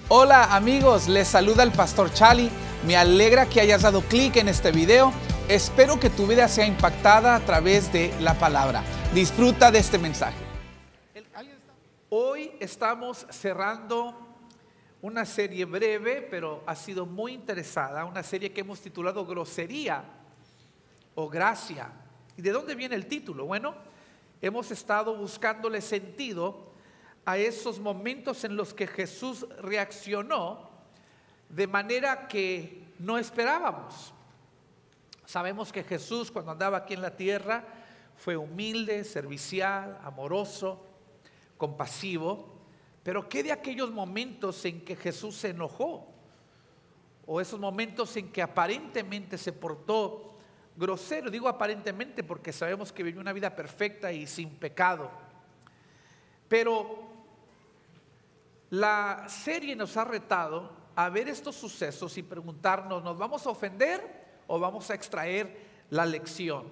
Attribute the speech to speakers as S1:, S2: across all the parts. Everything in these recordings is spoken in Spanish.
S1: Hola amigos, les saluda el pastor Charlie. Me alegra que hayas dado clic en este video. Espero que tu vida sea impactada a través de la palabra. Disfruta de este mensaje. Hoy estamos cerrando una serie breve, pero ha sido muy interesada. Una serie que hemos titulado Grosería o Gracia. ¿Y de dónde viene el título? Bueno, hemos estado buscándole sentido a esos momentos en los que Jesús reaccionó de manera que no esperábamos. Sabemos que Jesús, cuando andaba aquí en la tierra, fue humilde, servicial, amoroso, compasivo. Pero ¿qué de aquellos momentos en que Jesús se enojó? O esos momentos en que aparentemente se portó grosero. Digo aparentemente porque sabemos que vivió una vida perfecta y sin pecado. Pero la serie nos ha retado a ver estos sucesos y preguntarnos, ¿nos vamos a ofender o vamos a extraer la lección?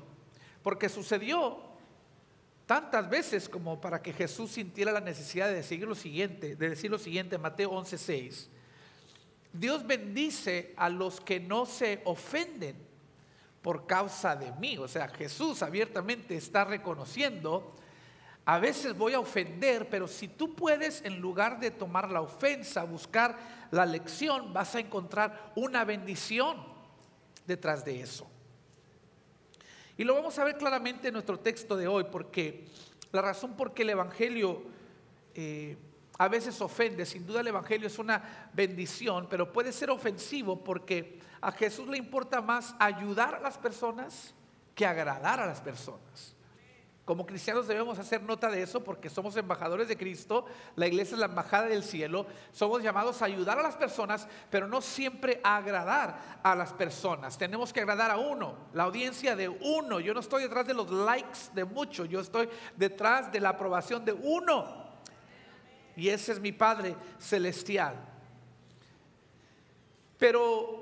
S1: Porque sucedió tantas veces como para que Jesús sintiera la necesidad de decir lo siguiente, Mateo 11:6. Dios bendice a los que no se ofenden por causa de mí. O sea, Jesús abiertamente está reconociendo: a veces voy a ofender, pero si tú puedes, en lugar de tomar la ofensa, buscar la lección, vas a encontrar una bendición detrás de eso. Y lo vamos a ver claramente en nuestro texto de hoy, porque la razón por qué el Evangelio a veces ofende, sin duda el Evangelio es una bendición, pero puede ser ofensivo porque a Jesús le importa más ayudar a las personas que agradar a las personas. Como cristianos debemos hacer nota de eso porque somos embajadores de Cristo. La iglesia es la embajada del cielo. Somos llamados a ayudar a las personas, pero no siempre a agradar a las personas. Tenemos que agradar a uno, la audiencia de uno. Yo no estoy detrás de los likes de muchos, yo estoy detrás de la aprobación de uno. Y ese es mi Padre celestial. Pero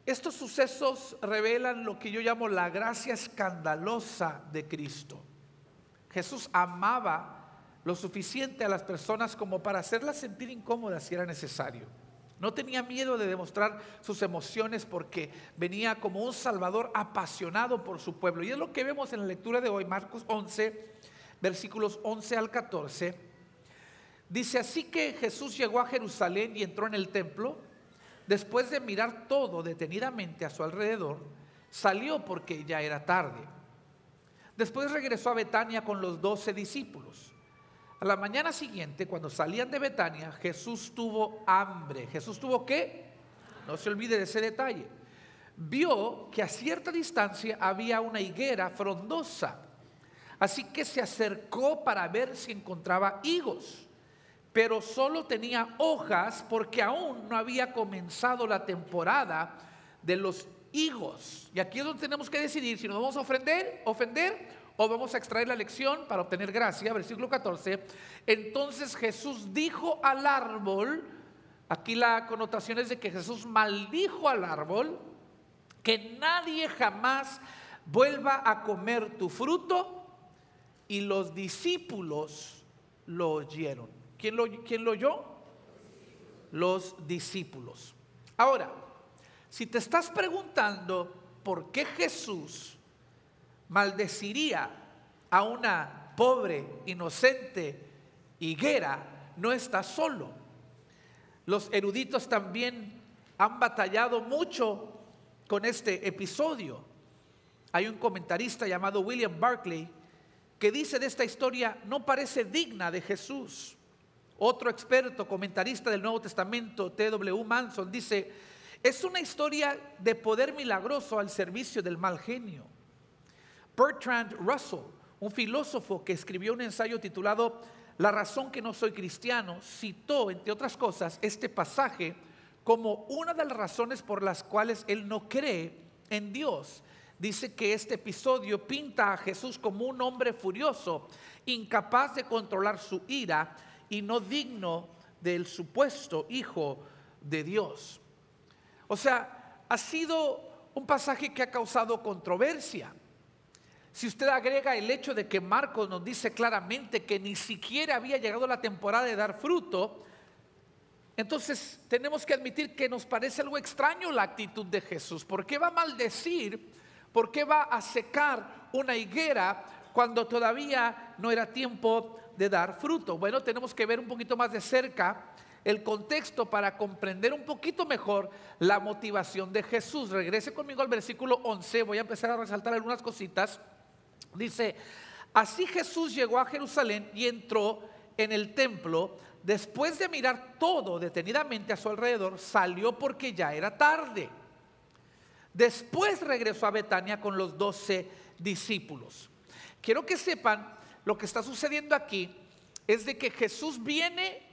S1: estos sucesos revelan lo que yo llamo la gracia escandalosa de Cristo. Jesús amaba lo suficiente a las personas como para hacerlas sentir incómodas si era necesario. No tenía miedo de demostrar sus emociones porque venía como un Salvador apasionado por su pueblo. Y es lo que vemos en la lectura de hoy, Marcos 11, versículos 11 al 14. Dice: así que Jesús llegó a Jerusalén y entró en el templo. Después de mirar todo detenidamente a su alrededor, salió porque ya era tarde. Después regresó a Betania con los 12 discípulos. A la mañana siguiente, cuando salían de Betania, Jesús tuvo hambre. ¿Jesús tuvo qué? No se olvide de ese detalle. Vio que a cierta distancia había una higuera frondosa. Así que se acercó para ver si encontraba higos. Pero solo tenía hojas porque aún no había comenzado la temporada de los higos. Y aquí es donde tenemos que decidir si nos vamos a ofender o vamos a extraer la lección para obtener gracia. Versículo 14. Entonces Jesús dijo al árbol, aquí la connotación es de que Jesús maldijo al árbol, que nadie jamás vuelva a comer tu fruto. Y los discípulos lo oyeron. ¿Quién lo oyó? Los discípulos. Ahora, si te estás preguntando por qué Jesús maldeciría a una pobre, inocente higuera, no estás solo. Los eruditos también han batallado mucho con este episodio. Hay un comentarista llamado William Barclay que dice de esta historia: no parece digna de Jesús. Otro experto comentarista del Nuevo Testamento, T.W. Manson, dice: es una historia de poder milagroso al servicio del mal genio. Bertrand Russell, un filósofo que escribió un ensayo titulado La razón que no soy cristiano, citó, entre otras cosas, este pasaje como una de las razones por las cuales él no cree en Dios. Dice que este episodio pinta a Jesús como un hombre furioso, incapaz de controlar su ira y no digno del supuesto Hijo de Dios. O sea, ha sido un pasaje que ha causado controversia. Si usted agrega el hecho de que Marcos nos dice claramente que ni siquiera había llegado la temporada de dar fruto, Entonces tenemos que admitir que nos parece algo extraño la actitud de Jesús. ¿Por qué va a maldecir? ¿Por qué va a secar una higuera cuando todavía no era tiempo de dar fruto? Bueno, tenemos que ver un poquito más de cerca el contexto para comprender un poquito mejor la motivación de Jesús. Regrese conmigo al versículo 11, voy a empezar a resaltar algunas cositas. Dice: así Jesús llegó a Jerusalén y entró en el templo. Después de mirar todo detenidamente a su alrededor, salió porque ya era tarde. Después regresó a Betania con los 12 discípulos. Quiero que sepan, lo que está sucediendo aquí es de que Jesús viene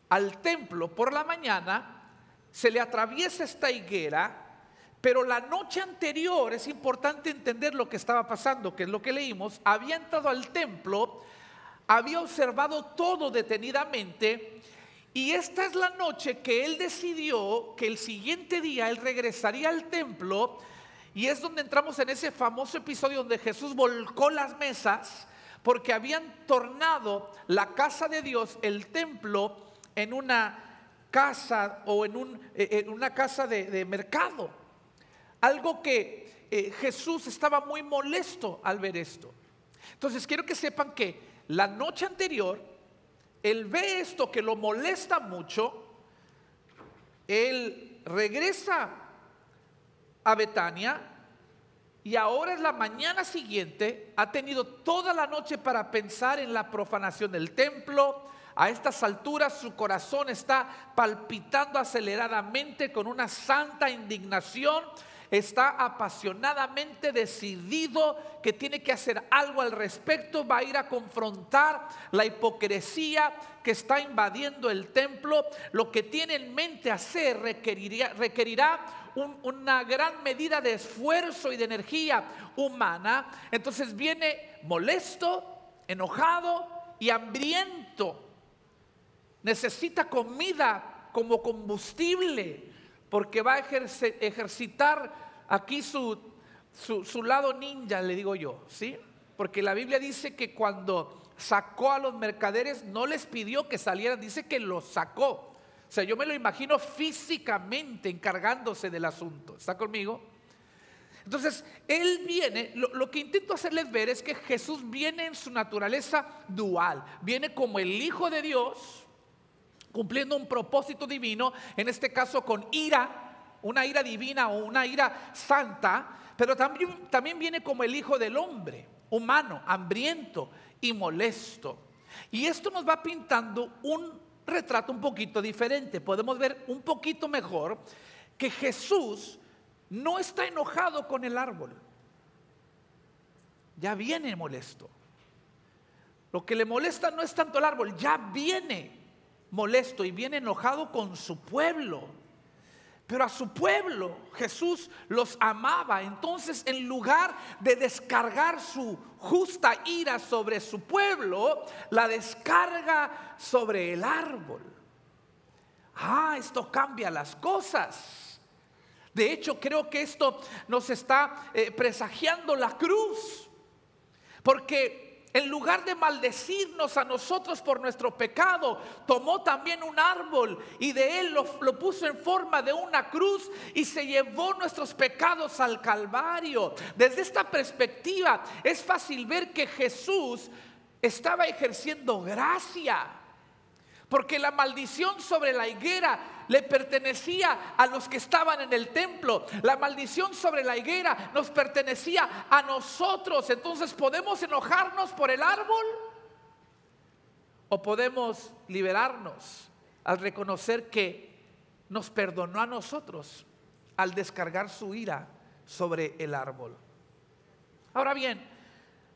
S1: al templo por la mañana, se le atraviesa esta higuera, pero la noche anterior, es importante entender lo que estaba pasando, que es lo que leímos. Había entrado al templo, había observado todo detenidamente, y esta es la noche que él decidió que el siguiente día él regresaría al templo. Y es donde entramos en ese famoso episodio donde Jesús volcó las mesas, porque habían tornado la casa de Dios, el templo, en una casa o en una casa de mercado. Algo que Jesús estaba muy molesto al ver esto. Entonces quiero que sepan que la noche anterior él ve esto que lo molesta mucho. Él regresa a Betania y ahora es la mañana siguiente. Ha tenido toda la noche para pensar en la profanación del templo. A estas alturas su corazón está palpitando aceleradamente con una santa indignación. Está apasionadamente decidido que tiene que hacer algo al respecto. Va a ir a confrontar la hipocresía que está invadiendo el templo. Lo que tiene en mente hacer requerirá una gran medida de esfuerzo y de energía humana. Entonces viene molesto, enojado y hambriento. Necesita comida como combustible, porque va a ejercitar aquí su lado ninja, le digo yo, ¿sí? Porque la Biblia dice que cuando sacó a los mercaderes no les pidió que salieran, dice que los sacó. O sea, yo me lo imagino físicamente encargándose del asunto. ¿Está conmigo? Entonces, él viene, lo que intento hacerles ver es que Jesús viene en su naturaleza dual. Viene como el Hijo de Dios, cumpliendo un propósito divino, en este caso con ira, una ira divina o una ira santa, pero también viene como el Hijo del Hombre, humano, hambriento y molesto. Y esto nos va pintando un retrato un poquito diferente. Podemos ver un poquito mejor que Jesús no está enojado con el árbol, ya viene molesto. Lo que le molesta no es tanto el árbol, ya viene molesto y viene enojado con su pueblo. Pero a su pueblo Jesús los amaba. Entonces, en lugar de descargar su justa ira sobre su pueblo, la descarga sobre el árbol. Esto cambia las cosas. De hecho, creo que esto nos está presagiando la cruz, porque en lugar de maldecirnos a nosotros por nuestro pecado, tomó también un árbol y de él lo puso en forma de una cruz y se llevó nuestros pecados al Calvario. Desde esta perspectiva es fácil ver que Jesús estaba ejerciendo gracia, porque la maldición sobre la higuera le pertenecía a los que estaban en el templo. La maldición sobre la higuera nos pertenecía a nosotros. Entonces, ¿podemos enojarnos por el árbol? ¿O podemos liberarnos al reconocer que nos perdonó a nosotros al descargar su ira sobre el árbol? Ahora bien,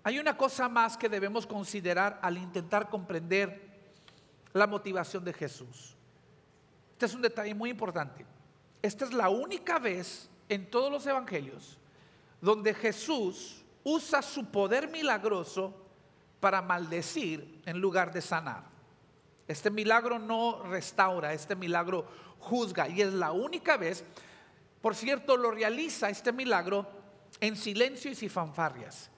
S1: hay una cosa más que debemos considerar al intentar comprender la motivación de Jesús. Este es un detalle muy importante. Esta es la única vez en todos los evangelios donde Jesús usa su poder milagroso para maldecir en lugar de sanar. Este milagro no restaura, este milagro juzga, y es la única vez. Por cierto, lo realiza este milagro en silencio y sin fanfarrias.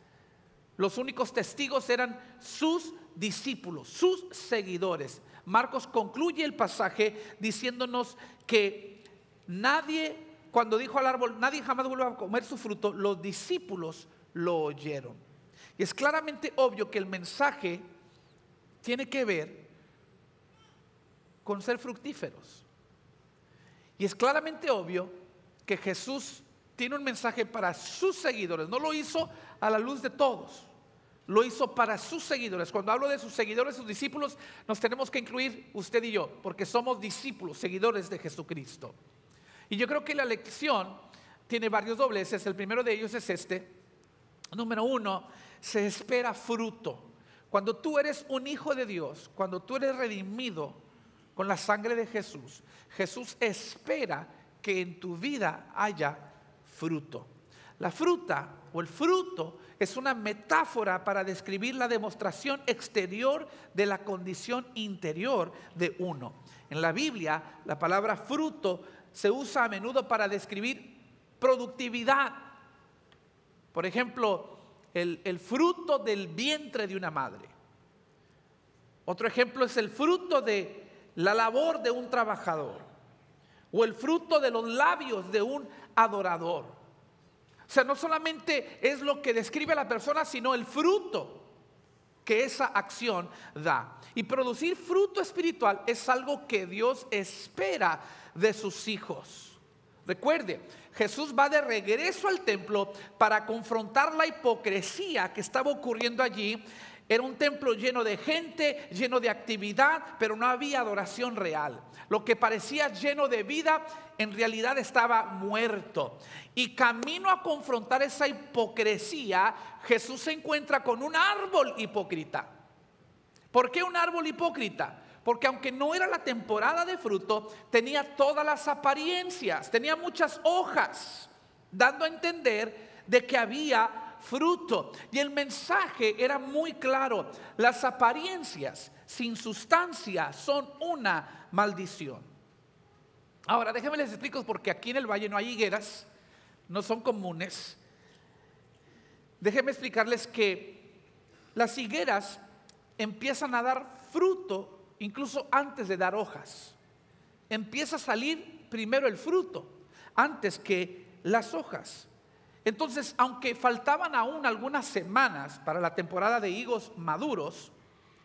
S1: Los únicos testigos eran sus discípulos, sus seguidores. Marcos concluye el pasaje diciéndonos que cuando dijo al árbol, nadie jamás vuelva a comer su fruto, los discípulos lo oyeron. Y es claramente obvio que el mensaje tiene que ver con ser fructíferos. Y es claramente obvio que Jesús tiene un mensaje para sus seguidores. No lo hizo a la luz de todos, lo hizo para sus seguidores. Cuando hablo de sus seguidores, sus discípulos, nos tenemos que incluir usted y yo, porque somos discípulos, seguidores de Jesucristo. Y yo creo que la lección tiene varios dobleces. El primero de ellos es este. Número 1, se espera fruto. Cuando tú eres un hijo de Dios, cuando tú eres redimido con la sangre de Jesús, Jesús espera que en tu vida haya fruto. La fruta o el fruto es una metáfora para describir la demostración exterior de la condición interior de uno. En la Biblia, la palabra fruto se usa a menudo para describir productividad. Por ejemplo, el fruto del vientre de una madre. Otro ejemplo es el fruto de la labor de un trabajador, o el fruto de los labios de un adorador. O sea, no solamente es lo que describe a la persona, sino el fruto que esa acción da. Y producir fruto espiritual es algo que Dios espera de sus hijos. Recuerde, Jesús va de regreso al templo para confrontar la hipocresía que estaba ocurriendo allí. Era un templo lleno de gente, lleno de actividad, pero no había adoración real. Lo que parecía lleno de vida, en realidad estaba muerto. Y camino a confrontar esa hipocresía, Jesús se encuentra con un árbol hipócrita. ¿Por qué un árbol hipócrita? Porque aunque no era la temporada de fruto, tenía todas las apariencias, tenía muchas hojas, dando a entender de que había fruto. Y el mensaje era muy claro: las apariencias sin sustancia son una maldición. Ahora déjenme les explico, porque aquí en el valle no hay higueras, no son comunes. Déjenme explicarles que las higueras empiezan a dar fruto incluso antes de dar hojas. Empieza a salir primero el fruto antes que las hojas. Entonces, aunque faltaban aún algunas semanas para la temporada de higos maduros,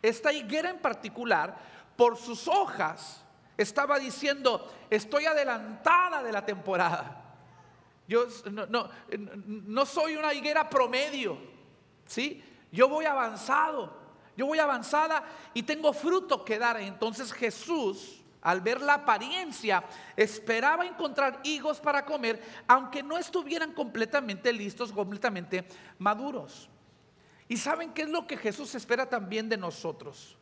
S1: esta higuera en particular, por sus hojas, estaba diciendo: estoy adelantada de la temporada. Yo no soy una higuera promedio, ¿sí? Yo voy avanzado, yo voy avanzada y tengo fruto que dar. Entonces Jesús, al ver la apariencia, esperaba encontrar higos para comer, aunque no estuvieran completamente listos, completamente maduros. ¿Y saben qué es lo que Jesús espera también de nosotros?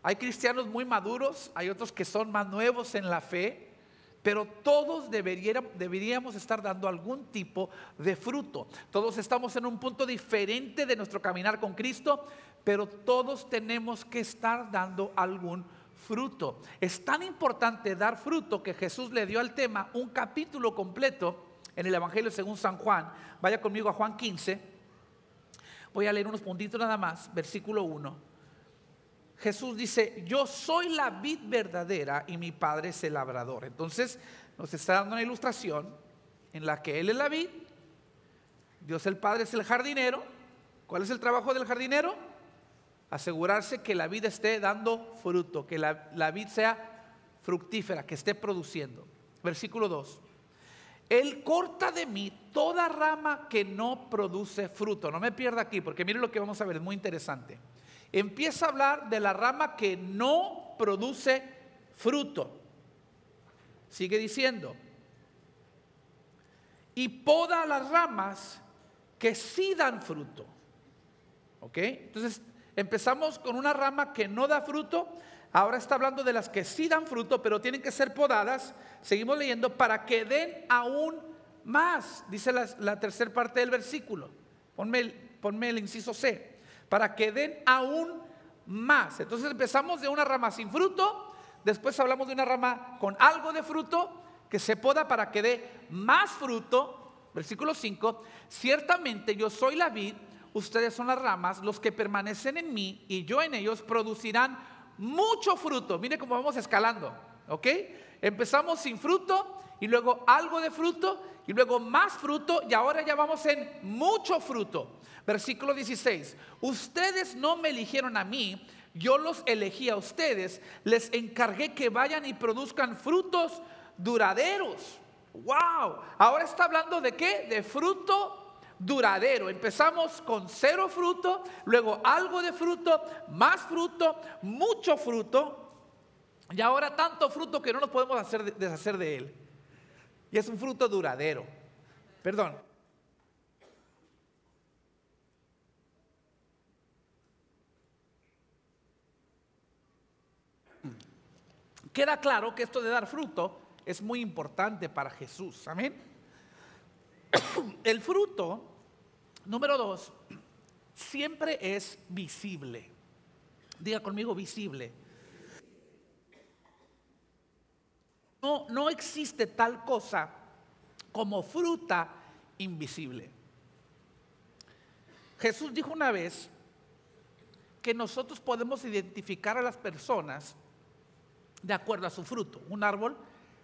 S1: Hay cristianos muy maduros, hay otros que son más nuevos en la fe, pero todos deberíamos estar dando algún tipo de fruto. Todos estamos en un punto diferente de nuestro caminar con Cristo, pero todos tenemos que estar dando algún fruto. Es tan importante dar fruto que Jesús le dio al tema un capítulo completo en el Evangelio según San Juan. Vaya conmigo a Juan 15. Voy a leer unos puntitos nada más. Versículo 1. Jesús dice: yo soy la vid verdadera y mi Padre es el labrador. Entonces nos está dando una ilustración en la que Él es la vid, Dios el Padre es el jardinero. ¿Cuál es el trabajo del jardinero? Asegurarse que la vid esté dando fruto, que la vid sea fructífera, que esté produciendo. Versículo 2. Él corta de mí toda rama que no produce fruto. No me pierda aquí, porque miren lo que vamos a ver, es muy interesante. Empieza a hablar de la rama que no produce fruto. Sigue diciendo: y poda las ramas que sí dan fruto. ¿Ok? Entonces empezamos con una rama que no da fruto. Ahora está hablando de las que sí dan fruto, pero tienen que ser podadas. Seguimos leyendo: para que den aún más. Dice la tercera parte del versículo. Ponme el inciso C. Para que den aún más. Entonces empezamos de una rama sin fruto, después hablamos de una rama con algo de fruto que se poda para que dé más fruto. Versículo 5. Ciertamente yo soy la vid, ustedes son las ramas. Los que permanecen en mí y yo en ellos producirán mucho fruto. Mire cómo vamos escalando, ¿ok? Empezamos sin fruto y luego algo de fruto y luego más fruto y ahora ya vamos en mucho fruto. Versículo 16, ustedes no me eligieron a mí, yo los elegí a ustedes, les encargué que vayan y produzcan frutos duraderos. Wow, ahora está hablando de ¿qué? De fruto duradero. Empezamos con 0 fruto, luego algo de fruto, más fruto, mucho fruto y ahora tanto fruto que no nos podemos deshacer de él. Y es un fruto duradero. Perdón. Queda claro que esto de dar fruto es muy importante para Jesús. Amén. El fruto, número 2, siempre es visible. Diga conmigo, visible. No existe tal cosa como fruta invisible. Jesús dijo una vez que nosotros podemos identificar a las personas de acuerdo a su fruto. Un árbol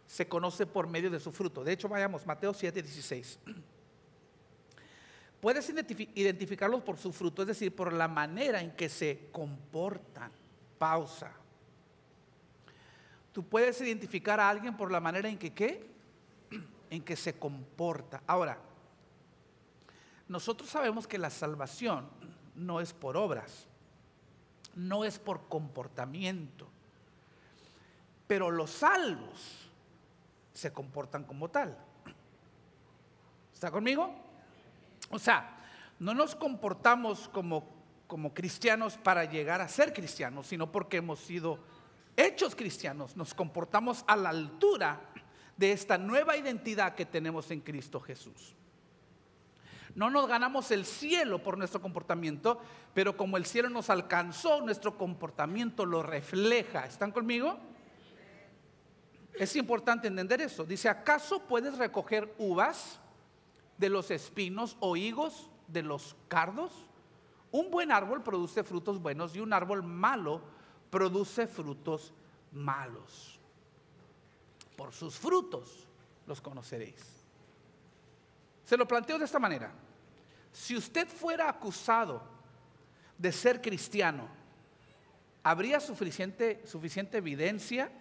S1: se conoce por medio de su fruto. De hecho, vayamos, Mateo 7:16. Puedes identificarlos por su fruto, es decir, por la manera en que se comportan. Pausa. Tú puedes identificar a alguien por la manera en que ¿qué? En que se comporta. Ahora, nosotros sabemos que la salvación no es por obras, no es por comportamiento, pero los salvos se comportan como tal. ¿Está conmigo? O sea, no nos comportamos como cristianos para llegar a ser cristianos, sino porque hemos sido hechos cristianos. Nos comportamos a la altura de esta nueva identidad que tenemos en Cristo Jesús. No nos ganamos el cielo por nuestro comportamiento, pero como el cielo nos alcanzó, nuestro comportamiento lo refleja. ¿Están conmigo? Es importante entender eso. Dice, ¿acaso puedes recoger uvas de los espinos o higos de los cardos? Un buen árbol produce frutos buenos y un árbol malo produce frutos malos. Por sus frutos los conoceréis. Se lo planteo de esta manera. Si usted fuera acusado de ser cristiano, ¿habría suficiente evidencia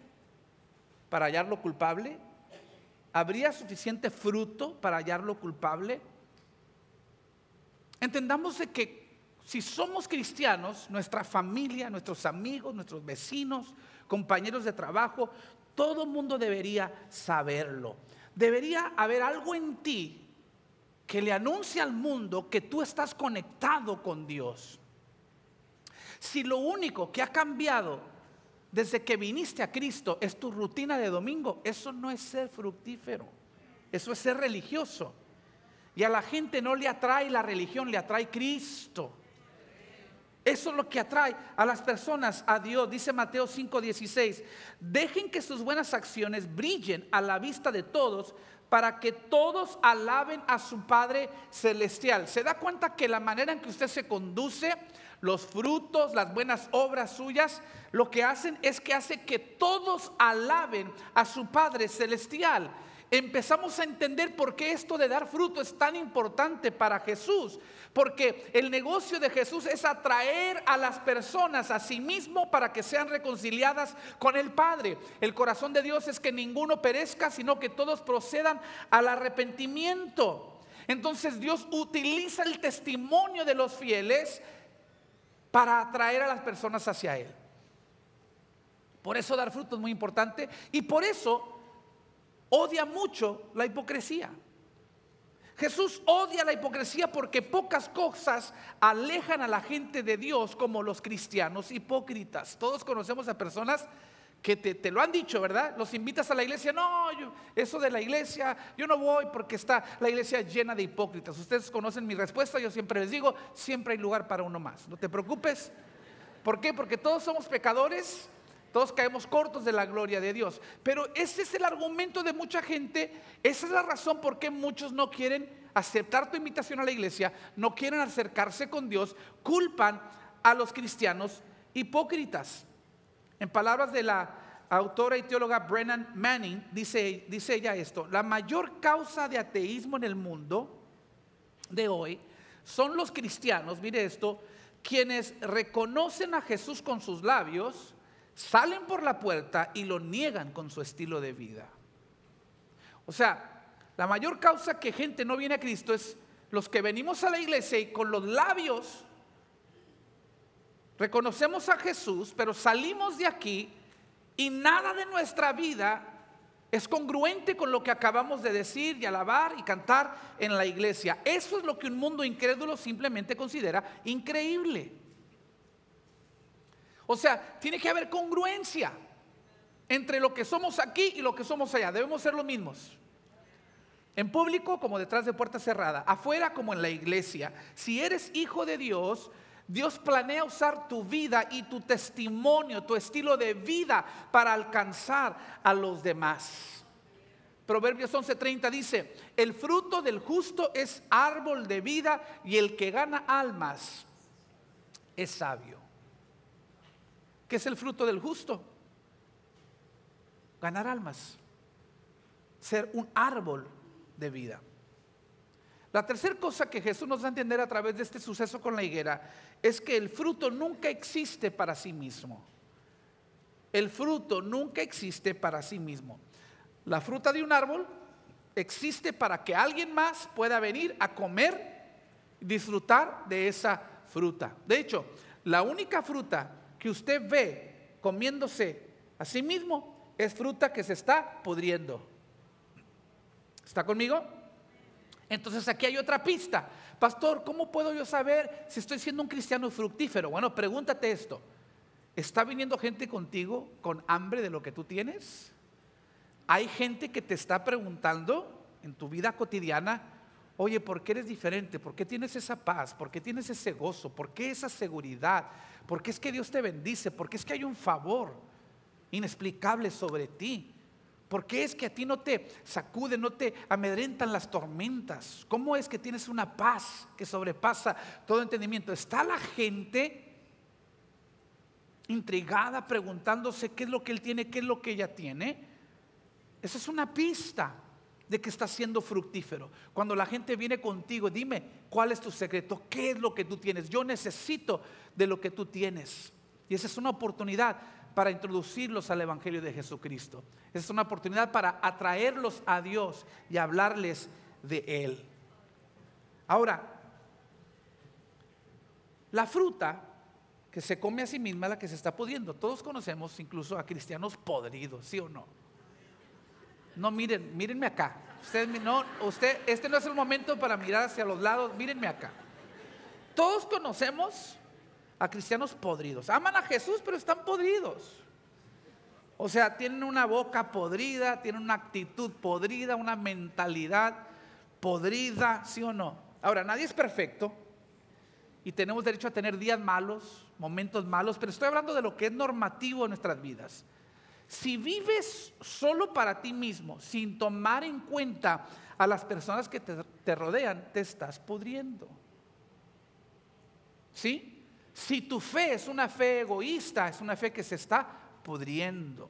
S1: para hallarlo culpable? ¿Habría suficiente fruto para hallarlo culpable? Entendamos de que si somos cristianos, nuestra familia, nuestros amigos, nuestros vecinos, compañeros de trabajo, todo el mundo debería saberlo. Debería haber algo en ti que le anuncie al mundo que tú estás conectado con Dios. Si lo único que ha cambiado desde que viniste a Cristo es tu rutina de domingo, eso no es ser fructífero, eso es ser religioso. Y a la gente no le atrae la religión, le atrae Cristo. Eso es lo que atrae a las personas a Dios. Dice Mateo 5:16, dejen que sus buenas acciones brillen a la vista de todos, para que todos alaben a su Padre Celestial. ¿Se da cuenta que la manera en que usted se conduce, los frutos, las buenas obras suyas, lo que hacen es que hace que todos alaben a su Padre Celestial? Empezamos a entender por qué esto de dar fruto es tan importante para Jesús. Porque el negocio de Jesús es atraer a las personas a sí mismo para que sean reconciliadas con el Padre. El corazón de Dios es que ninguno perezca, sino que todos procedan al arrepentimiento. Entonces Dios utiliza el testimonio de los fieles para atraer a las personas hacia Él. Por eso dar fruto es muy importante y por eso odia mucho la hipocresía. Jesús odia la hipocresía porque pocas cosas alejan a la gente de Dios como los cristianos hipócritas. Todos conocemos a personas que te lo han dicho, ¿verdad? Los invitas a la iglesia, no, eso de la iglesia, yo no voy porque está la iglesia llena de hipócritas. Ustedes conocen mi respuesta, yo siempre les digo, siempre hay lugar para uno más, no te preocupes. ¿Por qué? Porque todos somos pecadores. Todos caemos cortos de la gloria de Dios. Pero ese es el argumento de mucha gente. Esa es la razón por qué muchos no quieren aceptar tu invitación a la iglesia, no quieren acercarse con Dios, culpan a los cristianos hipócritas. En palabras de la autora y teóloga Brennan Manning, dice ella esto: la mayor causa de ateísmo en el mundo de hoy son los cristianos, mire esto, quienes reconocen a Jesús con sus labios, salen por la puerta y lo niegan con su estilo de vida. O sea, la mayor causa que gente no viene a Cristo es los que venimos a la iglesia y con los labios reconocemos a Jesús, pero salimos de aquí y nada de nuestra vida es congruente con lo que acabamos de decir y alabar y cantar en la iglesia. Eso es lo que un mundo incrédulo simplemente considera increíble. O sea, tiene que haber congruencia entre lo que somos aquí y lo que somos allá. Debemos ser los mismos. En público como detrás de puerta cerrada, afuera como en la iglesia. Si eres hijo de Dios, Dios planea usar tu vida y tu testimonio, tu estilo de vida para alcanzar a los demás. Proverbios 11:30 dice: el fruto del justo es árbol de vida y el que gana almas es sabio. ¿Qué es el fruto del justo? Ganar almas, ser un árbol de vida. La tercera cosa que Jesús nos da a entender a través de este suceso con la higuera es que el fruto nunca existe para sí mismo. El fruto nunca existe para sí mismo. La fruta de un árbol existe para que alguien más pueda venir a comer y disfrutar de esa fruta. De hecho, la única fruta que usted ve comiéndose a sí mismo es fruta que se está pudriendo. ¿Está conmigo? Entonces aquí hay otra pista. Pastor, ¿cómo puedo yo saber si estoy siendo un cristiano fructífero? Bueno, pregúntate esto: ¿está viniendo gente contigo con hambre de lo que tú tienes? Hay gente que te está preguntando en tu vida cotidiana: oye, ¿por qué eres diferente? ¿Por qué tienes esa paz? ¿Por qué tienes ese gozo? ¿Por qué esa seguridad? ¿Por qué es que Dios te bendice? ¿Por qué es que hay un favor inexplicable sobre ti? ¿Por qué es que a ti no te sacuden, no te amedrentan las tormentas? ¿Cómo es que tienes una paz que sobrepasa todo entendimiento? Está la gente intrigada preguntándose qué es lo que él tiene, qué es lo que ella tiene. Esa es una pista de que estás siendo fructífero. Cuando la gente viene contigo: dime, ¿cuál es tu secreto? ¿Qué es lo que tú tienes? Yo necesito de lo que tú tienes. Y esa es una oportunidad para introducirlos al Evangelio de Jesucristo. Esa es una oportunidad para atraerlos a Dios y hablarles de Él. Ahora, la fruta que se come a sí misma es la que se está pudriendo. Todos conocemos incluso a cristianos podridos, ¿sí o no? No, mírenme acá. Este no es el momento para mirar hacia los lados. Mírenme acá. Todos conocemos a cristianos podridos. Aman a Jesús, pero están podridos. O sea, tienen una boca podrida, tienen una actitud podrida, una mentalidad podrida, ¿sí o no? Ahora, nadie es perfecto y tenemos derecho a tener días malos, momentos malos, pero estoy hablando de lo que es normativo en nuestras vidas. Si vives solo para ti mismo, sin tomar en cuenta a las personas que te rodean, te estás pudriendo. ¿Sí? Si tu fe es una fe egoísta, es una fe que se está pudriendo.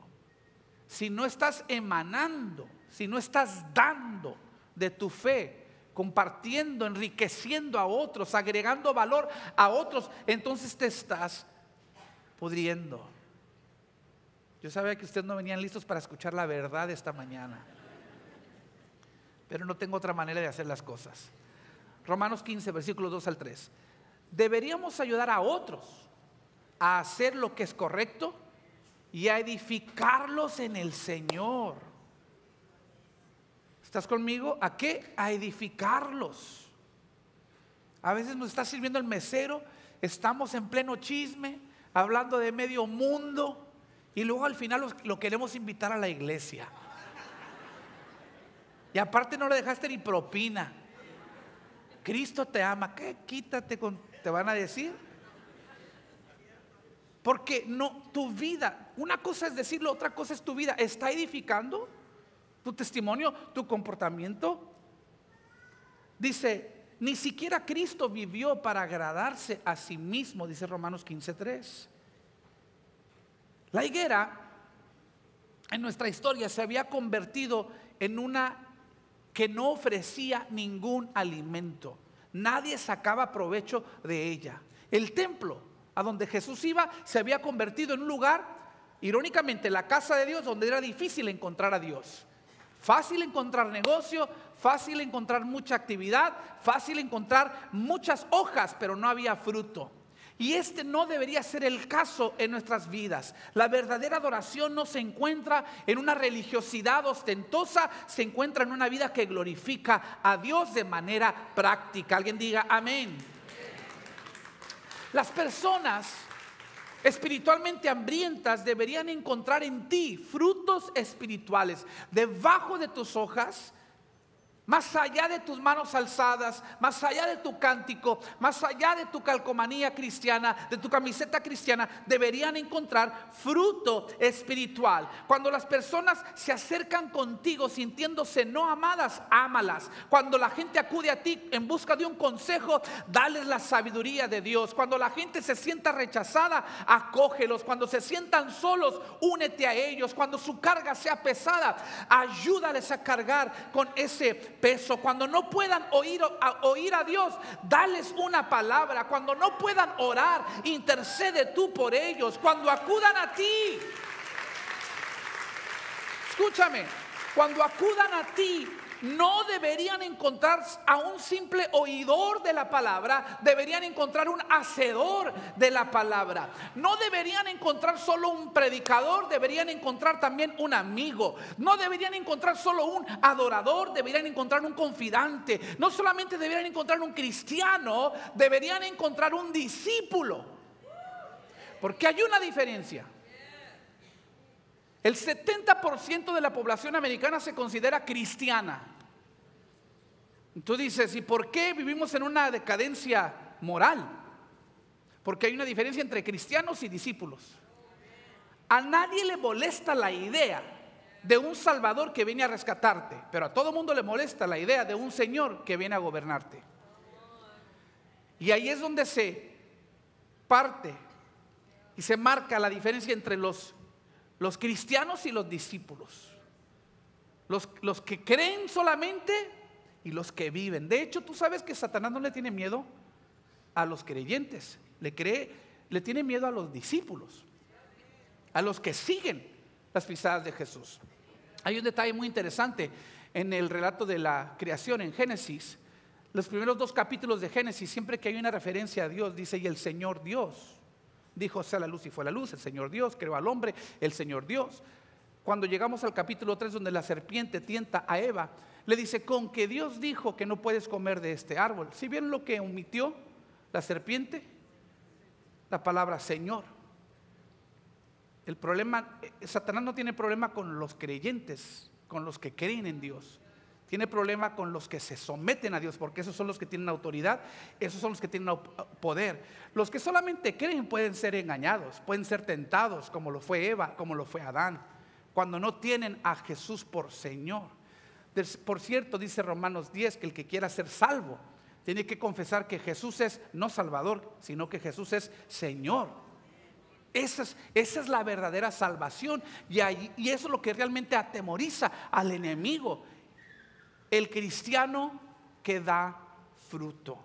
S1: Si no estás emanando, si no estás dando de tu fe, compartiendo, enriqueciendo a otros, agregando valor a otros, entonces te estás pudriendo. Yo sabía que ustedes no venían listos para escuchar la verdad esta mañana, pero no tengo otra manera de hacer las cosas. Romanos 15, versículos 2 al 3. Deberíamos ayudar a otros a hacer lo que es correcto y a edificarlos en el Señor. ¿Estás conmigo? ¿A qué? A edificarlos. A veces nos está sirviendo el mesero, estamos en pleno chisme, hablando de medio mundo, y luego al final lo queremos invitar a la iglesia. Y aparte no le dejaste ni propina. Cristo te ama. ¿Qué? Quítate te van a decir. Porque no, tu vida, una cosa es decirlo, otra cosa es tu vida. ¿Está edificando tu testimonio, tu comportamiento? Dice, ni siquiera Cristo vivió para agradarse a sí mismo, dice Romanos 15:3. La higuera en nuestra historia se había convertido en una que no ofrecía ningún alimento. Nadie sacaba provecho de ella. El templo a donde Jesús iba se había convertido en un lugar, irónicamente, la casa de Dios, donde era difícil encontrar a Dios. Fácil encontrar negocio, fácil encontrar mucha actividad, fácil encontrar muchas hojas, pero no había fruto. Y este no debería ser el caso en nuestras vidas. La verdadera adoración no se encuentra en una religiosidad ostentosa, se encuentra en una vida que glorifica a Dios de manera práctica. Alguien diga amén. Las personas espiritualmente hambrientas deberían encontrar en ti frutos espirituales. Debajo de tus hojas, más allá de tus manos alzadas, más allá de tu cántico, más allá de tu calcomanía cristiana, de tu camiseta cristiana, deberían encontrar fruto espiritual. Cuando las personas se acercan contigo sintiéndose no amadas, ámalas. Cuando la gente acude a ti en busca de un consejo, dales la sabiduría de Dios. Cuando la gente se sienta rechazada, acógelos. Cuando se sientan solos, únete a ellos. Cuando su carga sea pesada, ayúdales a cargar con ese peso. Cuando no puedan oír a Dios, dales una palabra. Cuando no puedan orar, intercede tú por ellos. Cuando acudan a ti, escúchame, cuando acudan a ti, no deberían encontrar a un simple oidor de la palabra, deberían encontrar un hacedor de la palabra. No deberían encontrar solo un predicador, deberían encontrar también un amigo. No deberían encontrar solo un adorador, deberían encontrar un confidante. No solamente deberían encontrar un cristiano, deberían encontrar un discípulo. Porque hay una diferencia. El 70% de la población americana se considera cristiana. Tú dices, ¿y por qué vivimos en una decadencia moral? Porque hay una diferencia entre cristianos y discípulos. A nadie le molesta la idea de un Salvador que viene a rescatarte, pero a todo mundo le molesta la idea de un Señor que viene a gobernarte. Y ahí es donde se parte y se marca la diferencia entre los cristianos y los discípulos. Los que creen solamente y los que viven. De hecho, tú sabes que Satanás no le tiene miedo a los creyentes, le tiene miedo a los discípulos, a los que siguen las pisadas de Jesús. Hay un detalle muy interesante en el relato de la creación en Génesis. Los primeros 2 capítulos de Génesis, siempre que hay una referencia a Dios, dice: y el Señor Dios dijo sea la luz y fue la luz. El Señor Dios creó al hombre, el Señor Dios. Cuando llegamos al capítulo 3, donde la serpiente tienta a Eva, le dice: con que Dios dijo que no puedes comer de este árbol. ¿Sí vieron lo que omitió la serpiente? La palabra Señor. El problema, Satanás no tiene problema con los creyentes, con los que creen en Dios. Tiene problema con los que se someten a Dios, porque esos son los que tienen autoridad, esos son los que tienen poder. Los que solamente creen pueden ser engañados, pueden ser tentados, como lo fue Eva, como lo fue Adán, cuando no tienen a Jesús por Señor. Por cierto, dice Romanos 10 que el que quiera ser salvo tiene que confesar que Jesús es no Salvador, sino que Jesús es Señor. Esa es la verdadera salvación, y eso es lo que realmente atemoriza al enemigo. El cristiano que da fruto.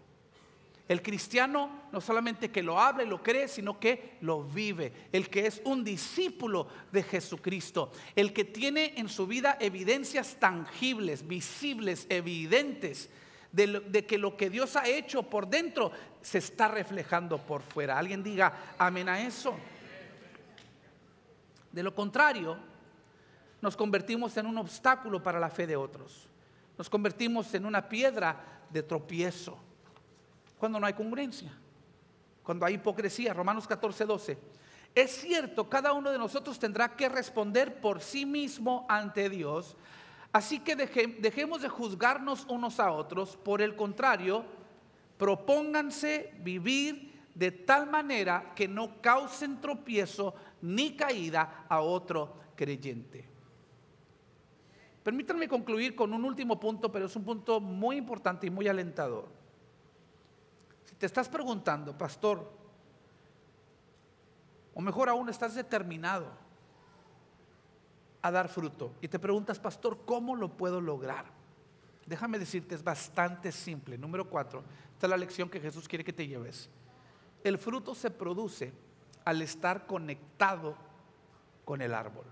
S1: El cristiano no solamente que lo habla y lo cree, sino que lo vive. El que es un discípulo de Jesucristo. El que tiene en su vida evidencias tangibles, visibles, evidentes de que lo que Dios ha hecho por dentro se está reflejando por fuera. Alguien diga amén a eso. De lo contrario, nos convertimos en un obstáculo para la fe de otros. Nos convertimos en una piedra de tropiezo cuando no hay congruencia, cuando hay hipocresía. Romanos 14:12. Es cierto, cada uno de nosotros tendrá que responder por sí mismo ante Dios. Así que dejemos de juzgarnos unos a otros. Por el contrario, propónganse vivir de tal manera que no causen tropiezo ni caída a otro creyente. Permítanme concluir con un último punto, pero es un punto muy importante y muy alentador. Si te estás preguntando, pastor, o mejor aún, estás determinado a dar fruto y te preguntas, pastor, ¿cómo lo puedo lograr? Déjame decirte, es bastante simple. Número 4, esta es la lección que Jesús quiere que te lleves. El fruto se produce al estar conectado con el árbol.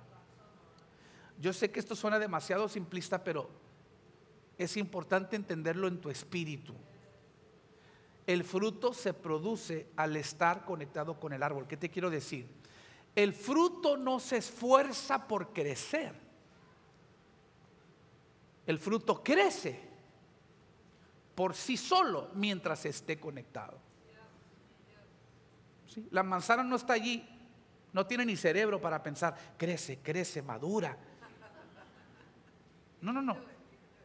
S1: Yo sé que esto suena demasiado simplista, pero es importante entenderlo en tu espíritu. El fruto se produce al estar conectado con el árbol. ¿Qué te quiero decir? El fruto no se esfuerza por crecer. El fruto crece por sí solo mientras esté conectado. ¿Sí? La manzana no está allí, no tiene ni cerebro para pensar, crece, madura. No.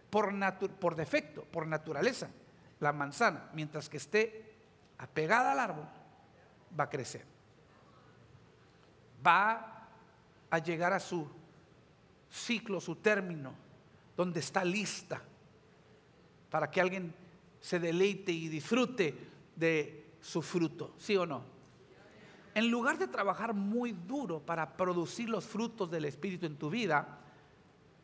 S1: Por defecto, por naturaleza, la manzana, mientras que esté apegada al árbol, va a crecer. Va a llegar a su ciclo, su término, donde está lista para que alguien se deleite y disfrute de su fruto, ¿sí o no? En lugar de trabajar muy duro para producir los frutos del Espíritu en tu vida,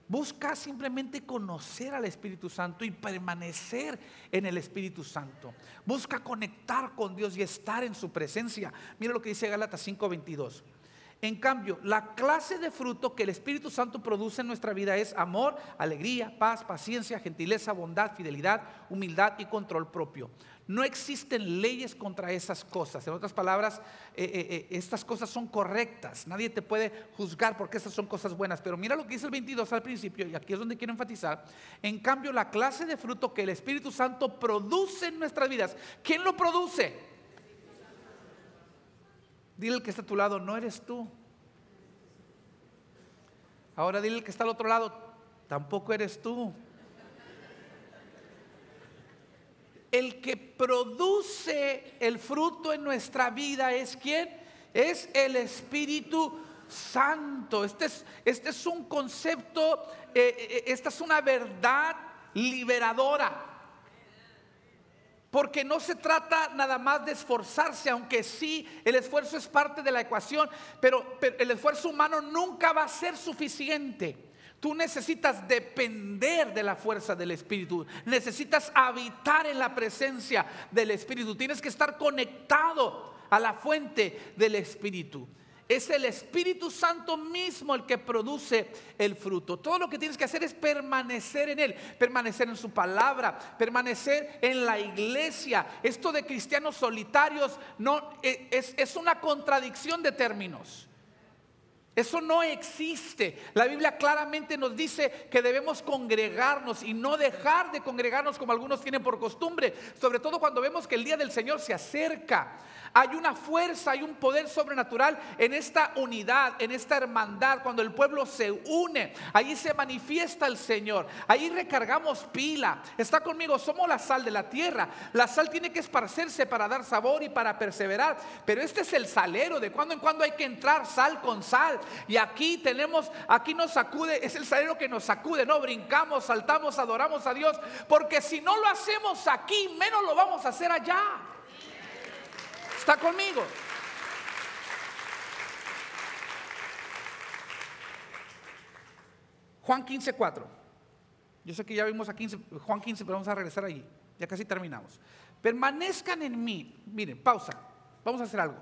S1: busca simplemente conocer al Espíritu Santo y permanecer en el Espíritu Santo. Busca conectar con Dios y estar en su presencia. Mira lo que dice Gálatas 5:22. En cambio, la clase de fruto que el Espíritu Santo produce en nuestra vida es amor, alegría, paz, paciencia, gentileza, bondad, fidelidad, humildad y control propio. No existen leyes contra esas cosas. En otras palabras, estas cosas son correctas. Nadie te puede juzgar porque estas son cosas buenas. Pero mira lo que dice el 22 al principio, y aquí es donde quiero enfatizar. En cambio, la clase de fruto que el Espíritu Santo produce en nuestras vidas, ¿quién lo produce? Dile al que está a tu lado, no eres tú. Ahora dile al que está al otro lado, tampoco eres tú. El que produce el fruto en nuestra vida es ¿quién? Es el Espíritu Santo. Este es un concepto, esta es una verdad liberadora. Porque no se trata nada más de esforzarse, aunque sí, el esfuerzo es parte de la ecuación, pero el esfuerzo humano nunca va a ser suficiente. Tú necesitas depender de la fuerza del Espíritu, necesitas habitar en la presencia del Espíritu, tienes que estar conectado a la fuente del Espíritu. Es el Espíritu Santo mismo el que produce el fruto. Todo lo que tienes que hacer es permanecer en Él, permanecer en su palabra, permanecer en la iglesia. Esto de cristianos solitarios es una contradicción de términos. Eso no existe. La Biblia claramente nos dice que debemos congregarnos y no dejar de congregarnos como algunos tienen por costumbre, sobre todo cuando vemos que el día del Señor se acerca. Hay una fuerza, hay un poder sobrenatural en esta unidad, en esta hermandad. Cuando el pueblo se une, allí se manifiesta el Señor. Allí recargamos pila. Está conmigo, somos la sal de la tierra. La sal tiene que esparcerse para dar sabor y para perseverar. Pero este es el salero, de cuando en cuando hay que entrar sal con sal. Y aquí nos sacude, es el salero que nos sacude, ¿no? Brincamos, saltamos, adoramos a Dios. Porque si no lo hacemos aquí, menos lo vamos a hacer allá. ¿Está conmigo? Juan 15:4. Yo sé que ya vimos a Juan 15, pero vamos a regresar allí. Ya casi terminamos. Permanezcan en mí. Miren, pausa. Vamos a hacer algo.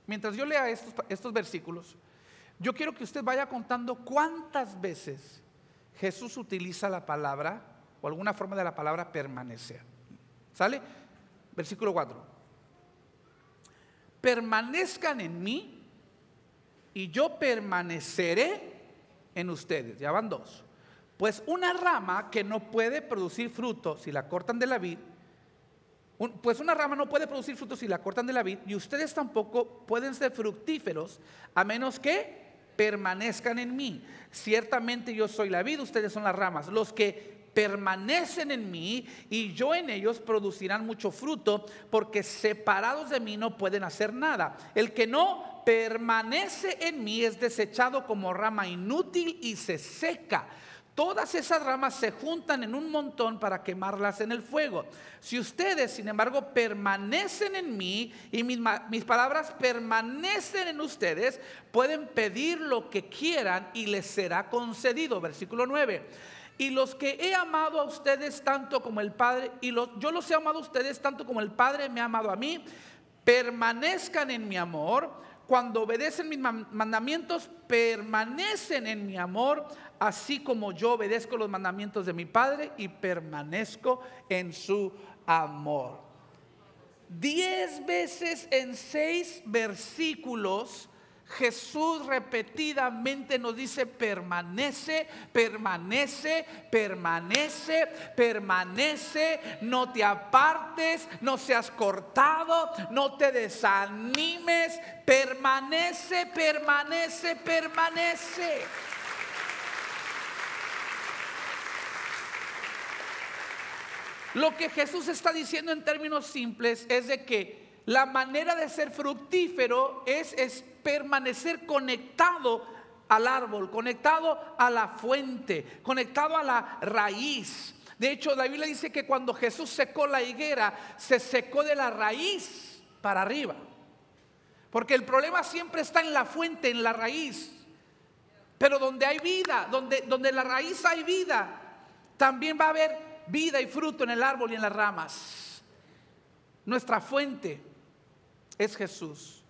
S1: Mientras yo lea estos versículos, yo quiero que usted vaya contando cuántas veces Jesús utiliza la palabra o alguna forma de la palabra permanecer. ¿Sale? Versículo 4. Permanezcan en mí y yo permaneceré en ustedes. Ya van dos. Pues una rama que no puede producir fruto si la cortan de la vid, y ustedes tampoco pueden ser fructíferos a menos que permanezcan en mí. Ciertamente yo soy la vid, ustedes son las ramas. Los que permanecen en mí y yo en ellos producirán mucho fruto, porque separados de mí no pueden hacer nada. El que no permanece en mí es desechado como rama inútil y se seca. todas esas ramas se juntan en un montón para quemarlas en el fuego. Si ustedes, sin embargo, permanecen en mí y mis palabras permanecen en ustedes, pueden pedir lo que quieran y les será concedido. Versículo 9. Y los que he amado a ustedes tanto como el Padre, yo los he amado a ustedes tanto como el Padre me ha amado a mí, permanezcan en mi amor. Cuando obedecen mis mandamientos, permanecen en mi amor, así como yo obedezco los mandamientos de mi Padre y permanezco en su amor. 10 veces en 6 versículos, Jesús repetidamente nos dice: permanece, permanece, permanece, permanece, no te apartes, no seas cortado, no te desanimes, permanece, permanece, permanece. Lo que Jesús está diciendo en términos simples es de que la manera de ser fructífero es permanecer conectado al árbol, conectado a la fuente, conectado a la raíz. De hecho, la Biblia dice que cuando Jesús secó la higuera, se secó de la raíz para arriba. Porque el problema siempre está en la fuente, en la raíz. Pero donde hay vida, donde en la raíz hay vida, también va a haber vida y fruto en el árbol y en las ramas. Nuestra fuente es Jesús.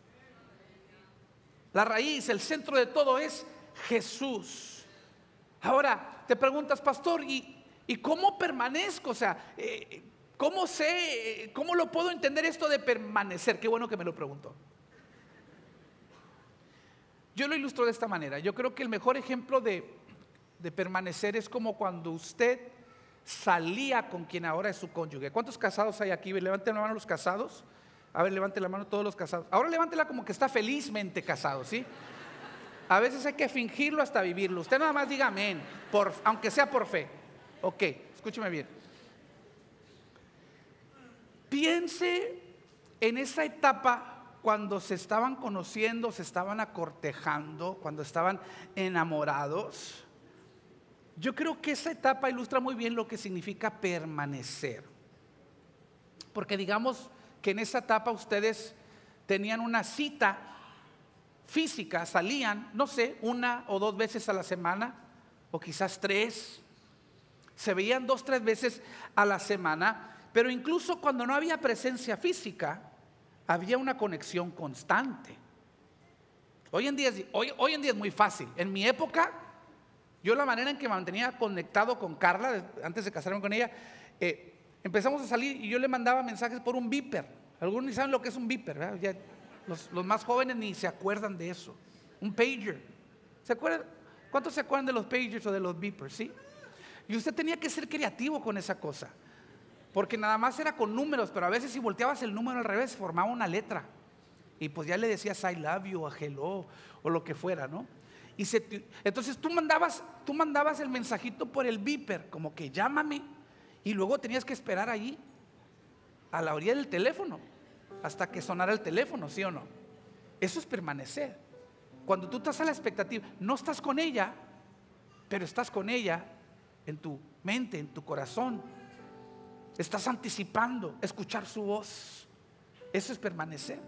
S1: La raíz, el centro de todo es Jesús. Ahora te preguntas: pastor, ¿y cómo permanezco? O sea, ¿cómo sé, cómo lo puedo entender esto de permanecer? Qué bueno que me lo preguntó. Yo lo ilustro de esta manera. Yo creo que el mejor ejemplo de permanecer es como cuando usted salía con quien ahora es su cónyuge. ¿Cuántos casados hay aquí? Levanten la mano los casados. A ver, levante la mano todos los casados. Ahora levántela como que está felizmente casado, ¿sí? A veces hay que fingirlo hasta vivirlo. Usted nada más diga amén, aunque sea por fe. Ok, escúcheme bien. Piense en esa etapa cuando se estaban conociendo, se estaban acortejando, cuando estaban enamorados. Yo creo que esa etapa ilustra muy bien lo que significa permanecer. Porque digamos que en esa etapa ustedes tenían una cita física, salían, no sé, 1 o 2 veces a la semana, o quizás 3, se veían 2 o 3 veces a la semana, pero incluso cuando no había presencia física, había una conexión constante. Hoy en día es muy fácil. En mi época, yo la manera en que me mantenía conectado con Carla, antes de casarme con ella, empezamos a salir y yo le mandaba mensajes por un beeper. Algunos ni saben lo que es un beeper, ¿verdad? Ya, los más jóvenes ni se acuerdan de eso. Un pager. ¿Se acuerdan? ¿Cuántos se acuerdan de los pagers o de los beepers? ¿Sí? Y usted tenía que ser creativo con esa cosa, porque nada más era con números, pero a veces si volteabas el número al revés formaba una letra y pues ya le decías I love you o hello o lo que fuera, ¿no? Entonces tú mandabas el mensajito por el beeper, como que llámame, y luego tenías que esperar allí a la orilla del teléfono hasta que sonara el teléfono, ¿sí o no? Eso es permanecer. Cuando tú estás a la expectativa, no estás con ella, pero estás con ella en tu mente, en tu corazón. Estás anticipando escuchar su voz. Eso es permanecer.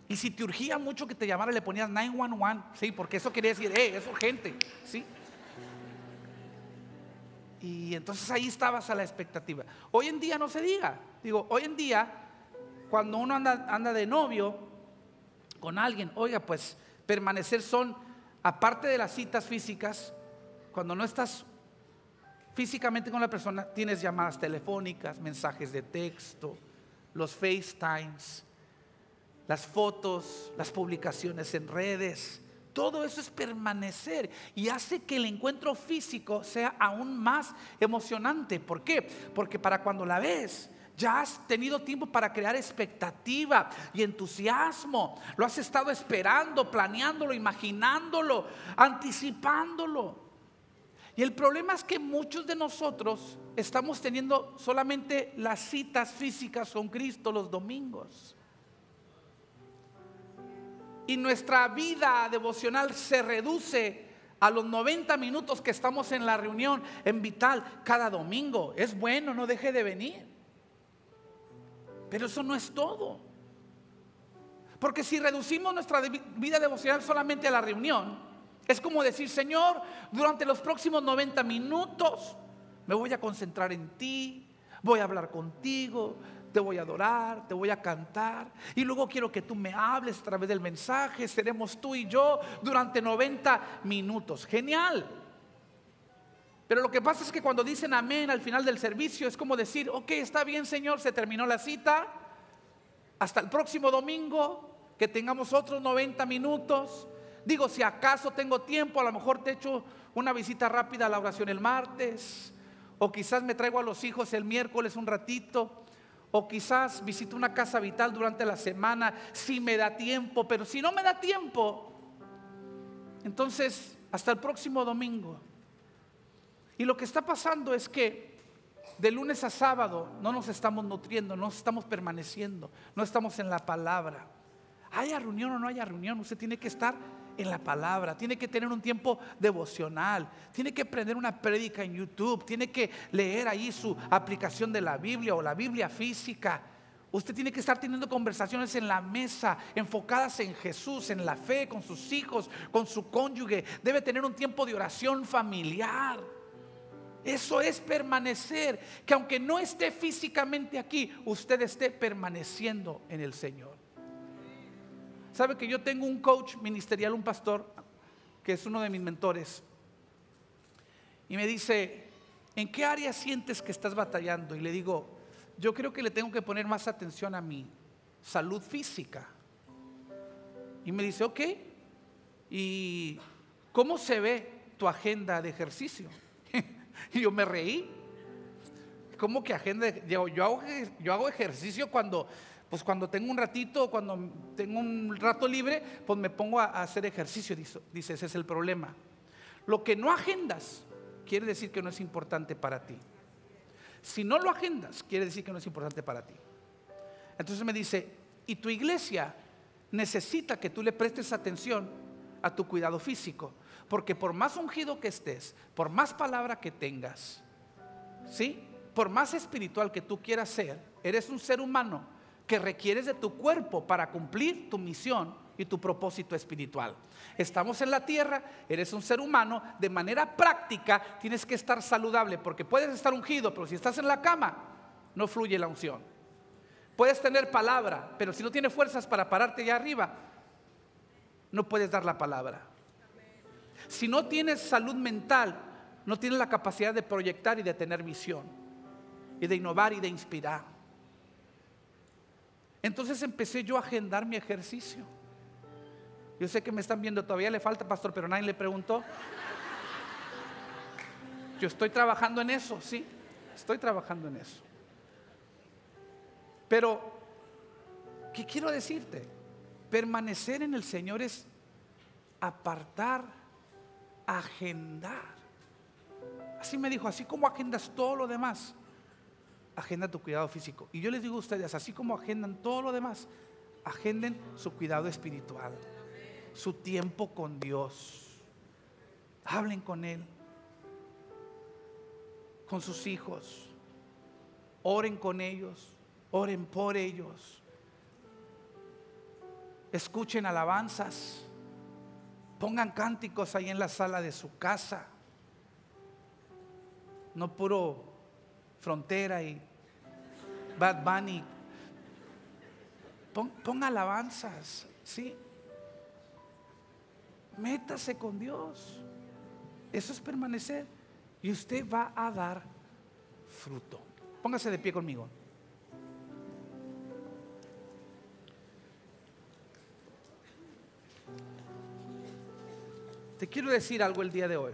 S1: Y si te urgía mucho que te llamara, le ponías 911, ¿sí? Porque eso quería decir, es urgente, ¿sí? Y entonces ahí estabas a la expectativa. Hoy en día no se diga. Digo, hoy en día, cuando uno anda de novio con alguien, oiga, pues permanecer son, aparte de las citas físicas, cuando no estás físicamente con la persona, tienes llamadas telefónicas, mensajes de texto, los FaceTimes, las fotos, las publicaciones en redes. Todo eso es permanecer y hace que el encuentro físico sea aún más emocionante. ¿Por qué? Porque para cuando la ves, ya has tenido tiempo para crear expectativa y entusiasmo. Lo has estado esperando, planeándolo, imaginándolo, anticipándolo. Y el problema es que muchos de nosotros estamos teniendo solamente las citas físicas con Cristo los domingos. Y nuestra vida devocional se reduce a los 90 minutos que estamos en la reunión en Vital cada domingo. Es bueno, no deje de venir. Pero eso no es todo. Porque si reducimos nuestra vida devocional solamente a la reunión, es como decir: Señor, durante los próximos 90 minutos me voy a concentrar en ti, voy a hablar contigo, te voy a adorar, te voy a cantar, y luego quiero que tú me hables a través del mensaje. Seremos tú y yo durante 90 minutos. Genial. Pero lo que pasa es que cuando dicen amén al final del servicio, es como decir: ok, está bien, Señor, se terminó la cita, hasta el próximo domingo que tengamos otros 90 minutos. Digo, si acaso tengo tiempo, a lo mejor te echo una visita rápida a la oración el martes, o quizás me traigo a los hijos el miércoles un ratito, o quizás visito una casa Vital durante la semana si me da tiempo. Pero si no me da tiempo, entonces hasta el próximo domingo. Y lo que está pasando es que de lunes a sábado no nos estamos nutriendo, no estamos permaneciendo, no estamos en la palabra. Haya reunión o no haya reunión, usted tiene que estar en la palabra, tiene que tener un tiempo devocional, tiene que prender una prédica en YouTube, tiene que leer ahí su aplicación de la Biblia o la Biblia física. Usted tiene que estar teniendo conversaciones en la mesa, enfocadas en Jesús, en la fe, con sus hijos, con su cónyuge. Debe tener un tiempo de oración familiar. Eso es permanecer, que aunque no esté físicamente aquí, usted esté permaneciendo en el Señor. Sabe que yo tengo un coach ministerial, un pastor, que es uno de mis mentores, y me dice: ¿en qué área sientes que estás batallando? Y le digo: yo creo que le tengo que poner más atención a mi salud física. Y me dice: ok, ¿y cómo se ve tu agenda de ejercicio? Y yo me reí. ¿Cómo que agenda? Yo hago ejercicio cuando tengo un ratito, cuando tengo un rato libre, pues me pongo a hacer ejercicio. Dice: ese es el problema. Lo que no agendas quiere decir que no es importante para ti. Si no lo agendas, quiere decir que no es importante para ti. Entonces me dice: y tu iglesia necesita que tú le prestes atención a tu cuidado físico, porque por más ungido que estés, por más palabra que tengas, ¿sí?, por más espiritual que tú quieras ser, eres un ser humano que requieres de tu cuerpo para cumplir tu misión y tu propósito espiritual. Estamos en la tierra, eres un ser humano, de manera práctica tienes que estar saludable, porque puedes estar ungido, pero si estás en la cama, no fluye la unción. Puedes tener palabra, pero si no tienes fuerzas para pararte allá arriba, no puedes dar la palabra. Si no tienes salud mental, no tienes la capacidad de proyectar y de tener visión, y de innovar y de inspirar. Entonces empecé yo a agendar mi ejercicio. Yo sé que me están viendo, todavía le falta, pastor, pero nadie le preguntó. Yo estoy trabajando en eso, sí, estoy trabajando en eso. Pero, ¿qué quiero decirte? Permanecer en el Señor es apartar, agendar. Así me dijo: así como agendas todo lo demás, agenda tu cuidado físico. Y yo les digo a ustedes: así como agendan todo lo demás, agenden su cuidado espiritual, su tiempo con Dios. Hablen con Él, con sus hijos, oren con ellos, oren por ellos, escuchen alabanzas, pongan cánticos ahí en la sala de su casa, no puro Frontera y Bad Bunny. Ponga alabanzas, ¿sí? Métase con Dios. Eso es permanecer, y usted va a dar fruto. Póngase de pie conmigo. Te quiero decir algo el día de hoy.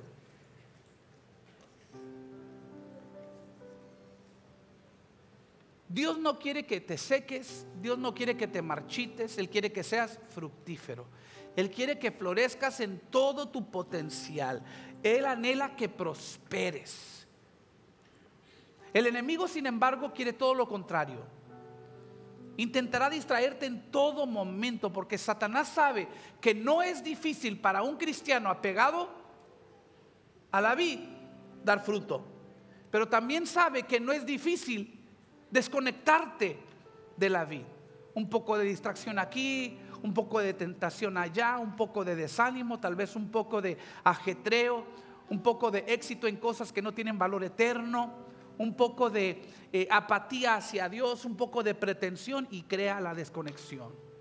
S1: Dios no quiere que te seques, Dios no quiere que te marchites, Él quiere que seas fructífero. Él quiere que florezcas en todo tu potencial. Él anhela que prosperes. El enemigo, sin embargo, quiere todo lo contrario. Intentará distraerte en todo momento, porque Satanás sabe que no es difícil para un cristiano apegado a la vid, dar fruto. Pero también sabe que no es difícil desconectarte de la vid. Un poco de distracción aquí, un poco de tentación allá, un poco de desánimo, tal vez un poco de ajetreo, un poco de éxito en cosas que no tienen valor eterno, un poco de apatía hacia Dios, un poco de pretensión, y crea la desconexión.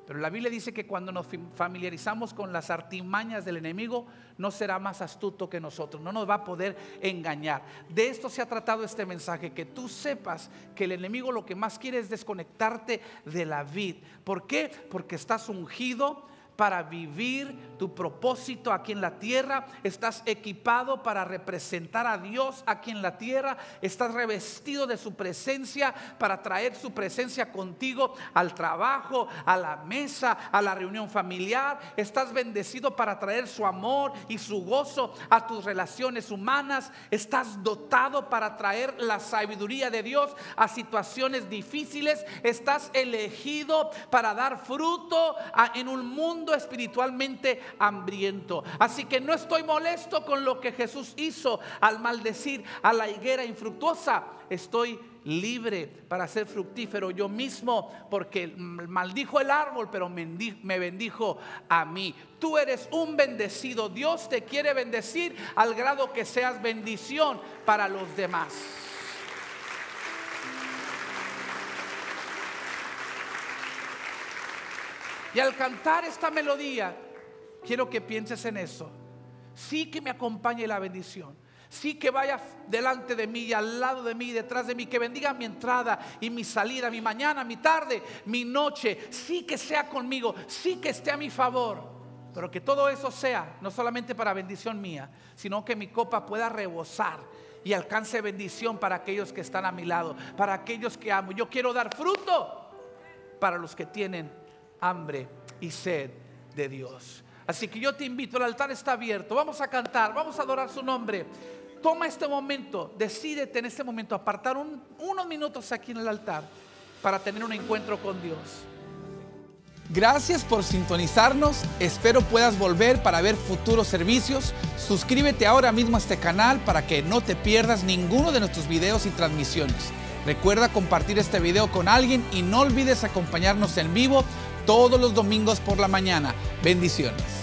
S1: Pero la Biblia dice que cuando nos familiarizamos con las artimañas del enemigo, no será más astuto que nosotros, no nos va a poder engañar. De esto se ha tratado este mensaje, que tú sepas que el enemigo lo que más quiere es desconectarte de la vid. ¿Por qué? Porque estás ungido para vivir tu propósito aquí en la tierra, estás equipado para representar a Dios aquí en la tierra, estás revestido de su presencia para traer su presencia contigo al trabajo, a la mesa, a la reunión familiar. Estás bendecido para traer su amor y su gozo a tus relaciones humanas. Estás dotado para traer la sabiduría de Dios a situaciones difíciles. Estás elegido para dar fruto en un mundo espiritualmente hambriento. Así que no estoy molesto con lo que Jesús hizo al maldecir a la higuera infructuosa. Estoy libre para ser fructífero yo mismo, porque maldijo el árbol, pero me bendijo a mí. Tú eres un bendecido. Dios te quiere bendecir al grado que seas bendición para los demás. Y al cantar esta melodía, quiero que pienses en eso. Sí, que me acompañe la bendición. Sí, que vaya delante de mí y al lado de mí y detrás de mí, que bendiga mi entrada y mi salida, mi mañana, mi tarde, mi noche. Sí, que sea conmigo. Sí, que esté a mi favor. Pero que todo eso sea no solamente para bendición mía, sino que mi copa pueda rebosar y alcance bendición para aquellos que están a mi lado, para aquellos que amo. Yo quiero dar fruto para los que tienen hambre y sed de Dios. Así que yo te invito, el altar está abierto, vamos a cantar, vamos a adorar su nombre. Toma este momento, decídete en este momento apartar unos minutos aquí en el altar para tener un encuentro con Dios. Gracias por sintonizarnos. Espero puedas volver para ver futuros servicios. Suscríbete ahora mismo a este canal para que no te pierdas ninguno de nuestros videos y transmisiones. Recuerda compartir este video con alguien y no olvides acompañarnos en vivo todos los domingos por la mañana. Bendiciones.